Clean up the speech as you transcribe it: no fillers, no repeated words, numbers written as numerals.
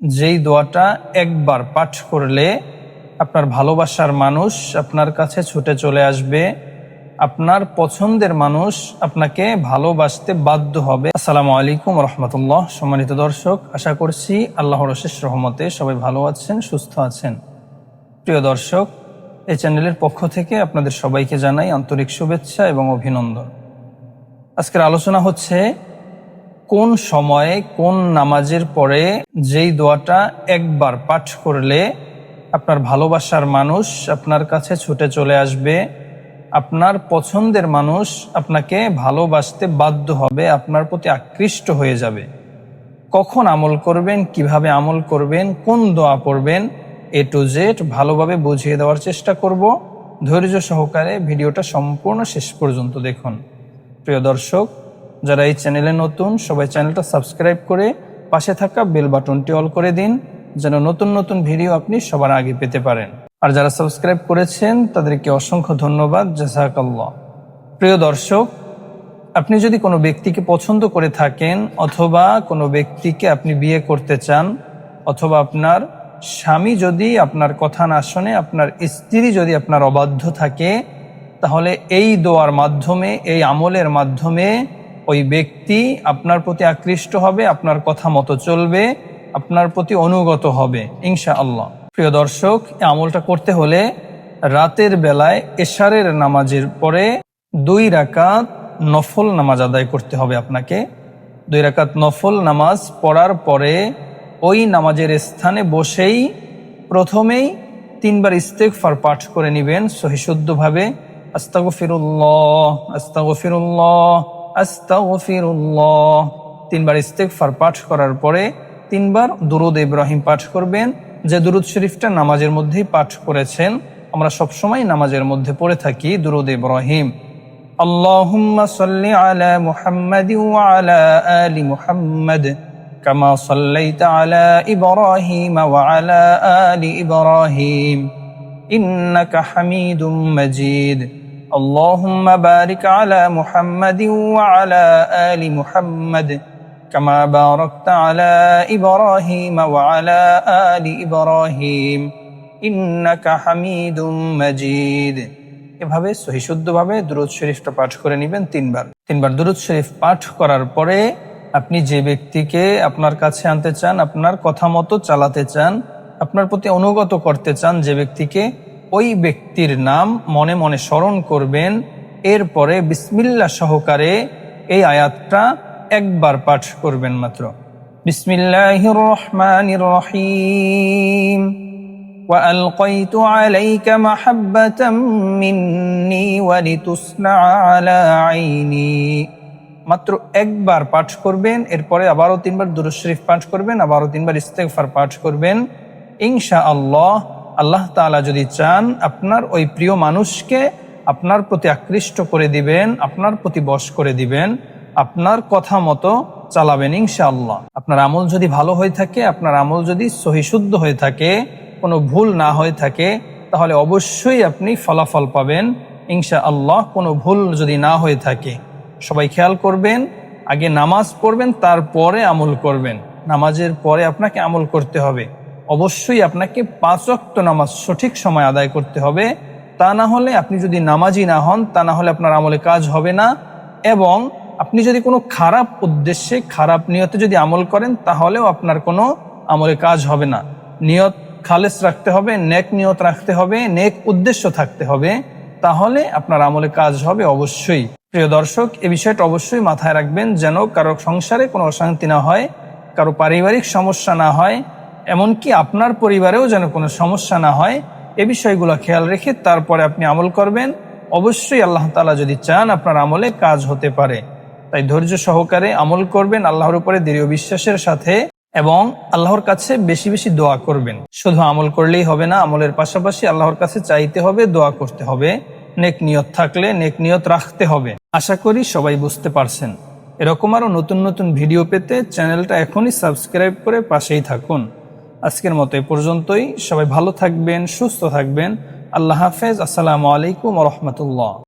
যেই দোয়াটা একবার পাঠ করলে আপনার ভালোবাসার মানুষ আপনার কাছে ছুটে চলে আসবে, আপনার পছন্দের মানুষ আপনাকে ভালোবাসতে বাধ্য হবে। আসসালামু আলাইকুম রহমতুল্লাহ। সম্মানিত দর্শক, আশা করছি আল্লাহর অশেষ রহমতে সবাই ভালো আছেন, সুস্থ আছেন। প্রিয় দর্শক, এই চ্যানেলের পক্ষ থেকে আপনাদের সবাইকে জানাই আন্তরিক শুভেচ্ছা এবং অভিনন্দন। আজকের আলোচনা হচ্ছে কোন সময়ে কোন নামাজের পরে যেই দোয়াটা একবার পাঠ করলে আপনার ভালোবাসার মানুষ আপনার কাছে ছুটে চলে আসবে, আপনার পছন্দের মানুষ আপনাকে ভালোবাসতে বাধ্য হবে, আপনার প্রতি আকৃষ্ট হয়ে যাবে। কখন আমল করবেন, কিভাবে আমল করবেন, কোন দোয়া পড়বেন, A to Z ভালোভাবে বুঝিয়ে দেওয়ার চেষ্টা করব। ধৈর্য সহকারে ভিডিওটা সম্পূর্ণ শেষ পর্যন্ত দেখুন। প্রিয় দর্শক, যারা এই চ্যানেলে নতুন, সবাই চ্যানেলটা সাবস্ক্রাইব করে পাশে থাকা বেল বাটনটি অল করে দিন, যেন নতুন নতুন ভিডিও আপনি সবার আগে পেতে পারেন। আর যারা সাবস্ক্রাইব করেছেন তাদেরকে অসংখ্য ধন্যবাদ, জাযাকাল্লাহ। প্রিয় দর্শক, আপনি যদি কোনো ব্যক্তিকে পছন্দ করে থাকেন, অথবা কোনো ব্যক্তিকে আপনি বিয়ে করতে চান, অথবা আপনার স্বামী যদি আপনার কথা না শোনে, আপনার স্ত্রী যদি আপনার অবাধ্য থাকে, তাহলে এই দোয়ার মাধ্যমে, এই আমলের মাধ্যমে ওই ব্যক্তি আপনার প্রতি আকৃষ্ট হবে, আপনার কথা মতো চলবে, আপনার প্রতি অনুগত হবে ইনশাআল্লাহ। প্রিয় দর্শক, এই আমলটা করতে হলে রাতের বেলায় এশারের নামাজের পরে 2 রাকাত নফল নামাজ আদায় করতে হবে। আপনাকে 2 রাকাত নফল নামাজ পড়ার পরে ওই নামাজের স্থানে বসেই প্রথমেই 3 বার ইস্তেগফার পাঠ করে নেবেন সহিশুদ্ধভাবে। আস্তাগফিরুল্লাহ, আস্তাগফিরুল্লাহ, আস্তাগফিরুল্লাহ। 3 বার ইস্তেগফার পাঠ করার পরে 3 বার দুরূদ ইব্রাহিম পাঠ করবেন, যে দুরূদ শরীফটা নামাজের মধ্যেই পাঠ করেছেন। আমরা সবসময় নামাজের মধ্যে পড়ে থাকি দুরূদ ইব্রাহিম। আল্লাহুম্মা সাল্লি আলা মুহাম্মাদি ওয়া আলা আলি মুহাম্মাদ কামা সাল্লাইতা আলা ইব্রাহিম ওয়া আলা আলি ইব্রাহিম ইন্নাকা হামিদুম মাজিদ। আল্লাহুম্মা বারিক আলা মুহাম্মাদি ওয়া আলা আলি মুহাম্মাদ কামা বারাকতা আলা ইব্রাহিম ওয়া আলা আলি ইব্রাহিম ইন্নাকা হামিদুম মাজিদ। এভাবে সহিশুদ্ধভাবে দুরূদ শরীফটা পাঠ করে নেবেন 3 বার। 3 বার দুরূদ শরীফ পাঠ করার পরে আপনি যে ব্যক্তিকে আপনার কাছে আনতে চান, আপনার কথা মতো চালাতে চান, আপনার প্রতি অনুগত করতে চান যে ব্যক্তিকে, ওই ব্যক্তির নাম মনে মনে স্মরণ করবেন। এরপরে বিসমিল্লাহ সহকারে এই আয়াতটা একবার পাঠ করবেন মাত্র। বিসমিল্লাহির রহমানির রহিম। وألقيت عليك محبة مني ولتصنع على عيني। মাত্র একবার পাঠ করবেন, এরপরে আবারও 3 বার দুরূদ শরীফ পাঠ করবেন, আবারও 3 বার ইস্তেগফার পাঠ করবেন। ইনশাআল্লাহ, আল্লাহ তাআলা যদি চান, আপনার ওই প্রিয় মানুষকে আপনার প্রতি আকৃষ্ট করে দিবেন, আপনার প্রতি বশ করে দিবেন, আপনার কথা মতো চালাবেন ইনশাআল্লাহ। আপনার আমল যদি ভালো হয়ে থাকে, আপনার আমল যদি সহিশুদ্ধ হয়ে থাকে, কোনো ভুল না হয়ে থাকে, তাহলে অবশ্যই আপনি ফলাফল পাবেন ইনশাআল্লাহ। কোনো ভুল যদি না হয়ে থাকে, সবাই খেয়াল করবেন, আগে নামাজ পড়বেন, তারপরে আমল করবেন। নামাজের পরে আপনাকে আমল করতে হবে। অবশ্যই আপনাকে 5 ওয়াক্ত নামাজ সঠিক সময় আদায় করতে হবে। তা না হলে, আপনি যদি নামাজি না হন, তা না হলে আপনার আমলে কাজ হবে না। এবং আপনি যদি কোনো খারাপ উদ্দেশ্যে, খারাপ নিয়তে যদি আমল করেন, তাহলেও আপনার কোনো আমলে কাজ হবে না। নিয়ত খালেস রাখতে হবে, নেক নিয়ত রাখতে হবে, নেক উদ্দেশ্য থাকতে হবে, তাহলে আপনার আমলে কাজ হবে অবশ্যই। প্রিয় দর্শক, এই বিষয়টা অবশ্যই মাথায় রাখবেন, যেন কারো সংসারে কোনো অশান্তি না হয়, কারো পারিবারিক সমস্যা না হয়, এমনকি আপনার পরিবারেও যেন কোনো সমস্যা না হয়। এ বিষয়গুলো খেয়াল রেখে তারপরে আপনি আমল করবেন। অবশ্যই আল্লাহ তাআলা যদি চান, আপনার আমলে কাজ হতে পারে। তাই ধৈর্য সহকারে আমল করবেন, আল্লাহর উপরে দৃঢ় বিশ্বাসের সাথে, এবং আল্লাহর কাছে বেশি বেশি দোয়া করবেন। শুধু আমল করলেই হবে না, আমলের পাশাপাশি আল্লাহর কাছে চাইতে হবে, দোয়া করতে হবে। নেক নিয়ত থাকলে নেক নিয়ত রাখতে হবে। আশা করি সবাই বুঝতে পারছেন। এরকম আরো নতুন নতুন ভিডিও পেতে চ্যানেলটা এখনই সাবস্ক্রাইব করে পাশেই থাকুন। আজকের মতো এ পর্যন্তই। সবাই ভালো থাকবেন, সুস্থ থাকবেন। আল্লাহ হাফেজ। আসসালামু আলাইকুম ওয়া রাহমাতুল্লাহ।